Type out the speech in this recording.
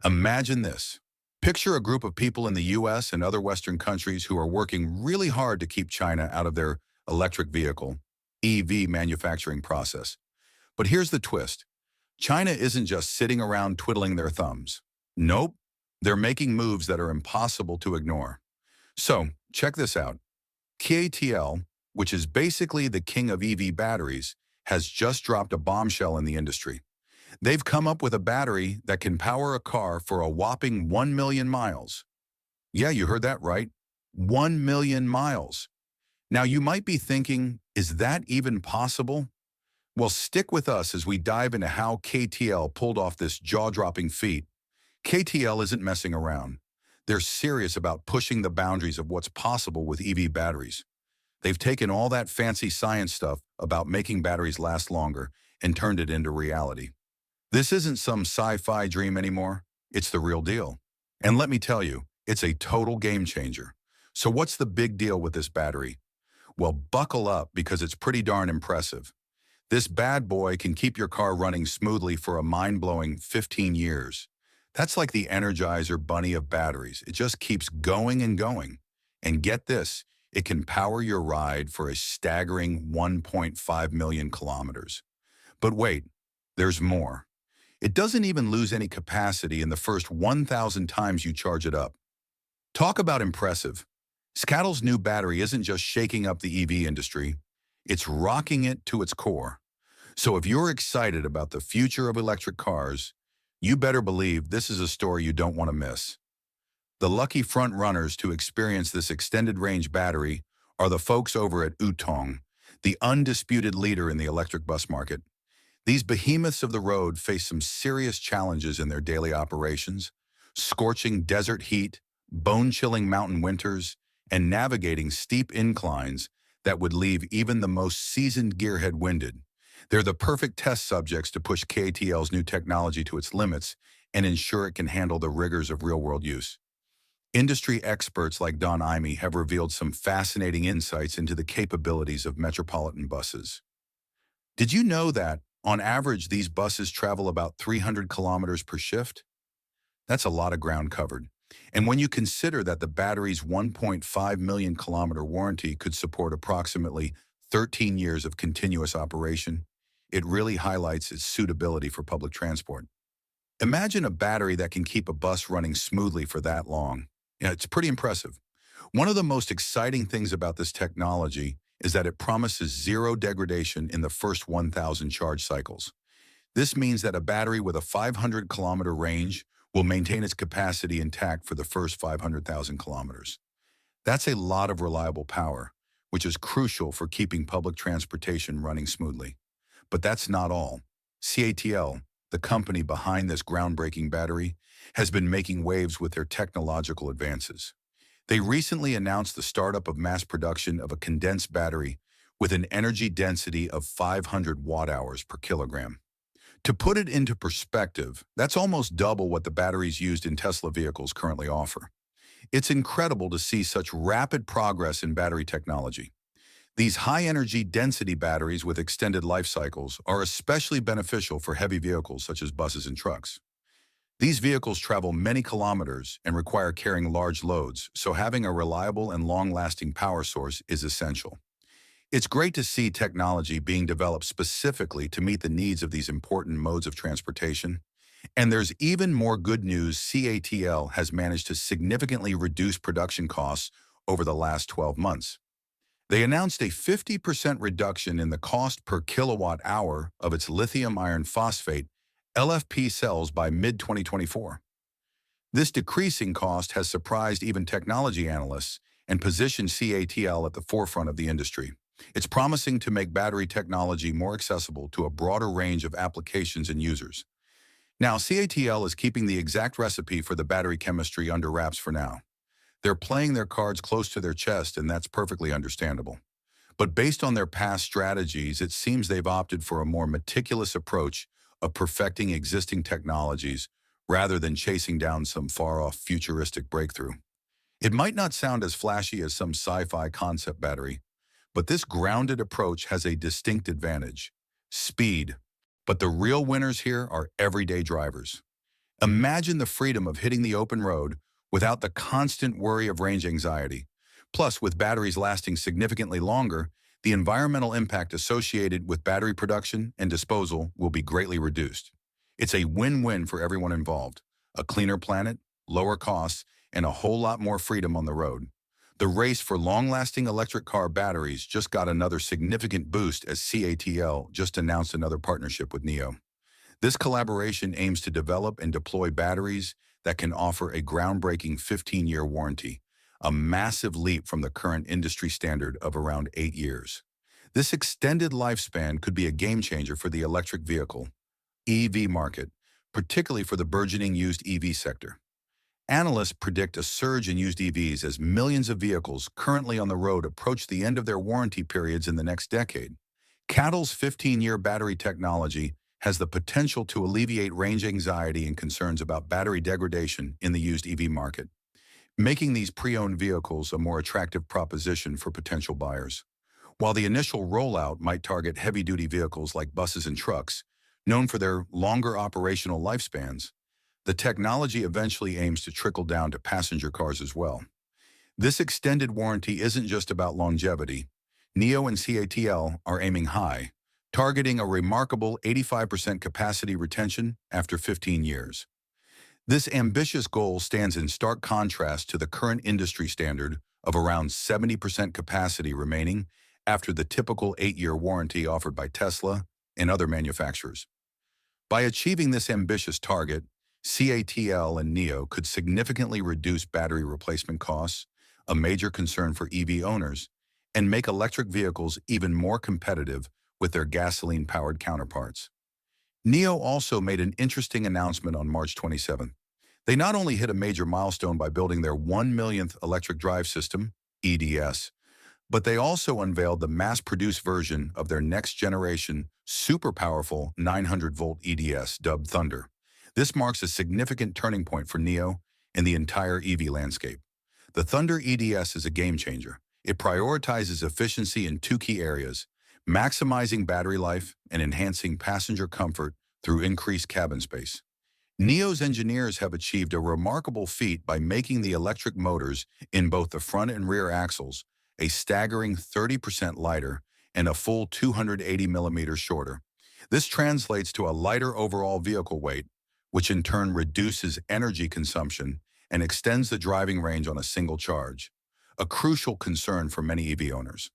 Imagine this. Picture a group of people in the US and other Western countries who are working really hard to keep China out of their electric vehicle, EV manufacturing process. But here's the twist. China isn't just sitting around twiddling their thumbs. Nope, they're making moves that are impossible to ignore. So, check this out. CATL, which is basically the king of EV batteries, has just dropped a bombshell in the industry. They've come up with a battery that can power a car for a whopping 1 million miles. Yeah, you heard that right. 1 million miles. Now, you might be thinking, is that even possible? Well, stick with us as we dive into how KTL pulled off this jaw-dropping feat. KTL isn't messing around. They're serious about pushing the boundaries of what's possible with EV batteries. They've taken all that fancy science stuff about making batteries last longer and turned it into reality. This isn't some sci-fi dream anymore. It's the real deal. And let me tell you, it's a total game changer. So what's the big deal with this battery? Well, buckle up because it's pretty darn impressive. This bad boy can keep your car running smoothly for a mind-blowing 15 years. That's like the Energizer bunny of batteries. It just keeps going and going. And get this, it can power your ride for a staggering 1.5 million kilometers. But wait, there's more. It doesn't even lose any capacity in the first 1,000 times you charge it up. Talk about impressive. CATL's new battery isn't just shaking up the EV industry, it's rocking it to its core. So if you're excited about the future of electric cars, you better believe this is a story you don't want to miss. The lucky front runners to experience this extended range battery are the folks over at Yutong, the undisputed leader in the electric bus market. These behemoths of the road face some serious challenges in their daily operations: scorching desert heat, bone-chilling mountain winters, and navigating steep inclines that would leave even the most seasoned gearhead winded. They're the perfect test subjects to push KTL's new technology to its limits and ensure it can handle the rigors of real-world use. Industry experts like Don Imey have revealed some fascinating insights into the capabilities of metropolitan buses. Did you know that, on average, these buses travel about 300 kilometers per shift? That's a lot of ground covered. And when you consider that the battery's 1.5 million kilometer warranty could support approximately 13 years of continuous operation, it really highlights its suitability for public transport. Imagine a battery that can keep a bus running smoothly for that long. Yeah, it's pretty impressive. One of the most exciting things about this technology is that it promises zero degradation in the first 1,000 charge cycles. This means that a battery with a 500-kilometer range will maintain its capacity intact for the first 500,000 kilometers. That's a lot of reliable power, which is crucial for keeping public transportation running smoothly. But that's not all. CATL, the company behind this groundbreaking battery, has been making waves with their technological advances. They recently announced the startup of mass production of a condensed battery with an energy density of 500 watt-hours per kilogram. To put it into perspective, that's almost double what the batteries used in Tesla vehicles currently offer. It's incredible to see such rapid progress in battery technology. These high-energy density batteries with extended life cycles are especially beneficial for heavy vehicles such as buses and trucks. These vehicles travel many kilometers and require carrying large loads, so having a reliable and long-lasting power source is essential. It's great to see technology being developed specifically to meet the needs of these important modes of transportation. And there's even more good news. CATL has managed to significantly reduce production costs over the last 12 months. They announced a 50% reduction in the cost per kilowatt hour of its lithium iron phosphate LFP cells by mid-2024. This decreasing cost has surprised even technology analysts and positioned CATL at the forefront of the industry. It's promising to make battery technology more accessible to a broader range of applications and users. Now, CATL is keeping the exact recipe for the battery chemistry under wraps for now. They're playing their cards close to their chest, and that's perfectly understandable. But based on their past strategies, it seems they've opted for a more meticulous approach of perfecting existing technologies rather than chasing down some far-off futuristic breakthrough. It might not sound as flashy as some sci-fi concept battery, but this grounded approach has a distinct advantage: speed. But the real winners here are everyday drivers. Imagine the freedom of hitting the open road without the constant worry of range anxiety. Plus, with batteries lasting significantly longer, the environmental impact associated with battery production and disposal will be greatly reduced. It's a win-win for everyone involved: a cleaner planet, lower costs, and a whole lot more freedom on the road. The race for long-lasting electric car batteries just got another significant boost as CATL just announced another partnership with NIO. This collaboration aims to develop and deploy batteries that can offer a groundbreaking 15-year warranty, a massive leap from the current industry standard of around 8 years. This extended lifespan could be a game changer for the electric vehicle (EV) market, particularly for the burgeoning used EV sector. Analysts predict a surge in used EVs as millions of vehicles currently on the road approach the end of their warranty periods in the next decade. CATL's 15-year battery technology has the potential to alleviate range anxiety and concerns about battery degradation in the used EV market, making these pre-owned vehicles a more attractive proposition for potential buyers. While the initial rollout might target heavy-duty vehicles like buses and trucks, known for their longer operational lifespans, the technology eventually aims to trickle down to passenger cars as well. This extended warranty isn't just about longevity. NIO and CATL are aiming high, targeting a remarkable 85% capacity retention after 15 years. This ambitious goal stands in stark contrast to the current industry standard of around 70% capacity remaining after the typical 8-year warranty offered by Tesla and other manufacturers. By achieving this ambitious target, CATL and NIO could significantly reduce battery replacement costs, a major concern for EV owners, and make electric vehicles even more competitive with their gasoline-powered counterparts. NIO also made an interesting announcement on March 27th. They not only hit a major milestone by building their 1 millionth electric drive system, EDS, but they also unveiled the mass-produced version of their next-generation, super-powerful 900-volt EDS, dubbed Thunder. This marks a significant turning point for NIO and the entire EV landscape. The Thunder EDS is a game-changer. It prioritizes efficiency in two key areas: maximizing battery life and enhancing passenger comfort through increased cabin space. NIO's engineers have achieved a remarkable feat by making the electric motors in both the front and rear axles a staggering 30% lighter and a full 280 millimeters shorter. This translates to a lighter overall vehicle weight, which in turn reduces energy consumption and extends the driving range on a single charge, a crucial concern for many EV owners.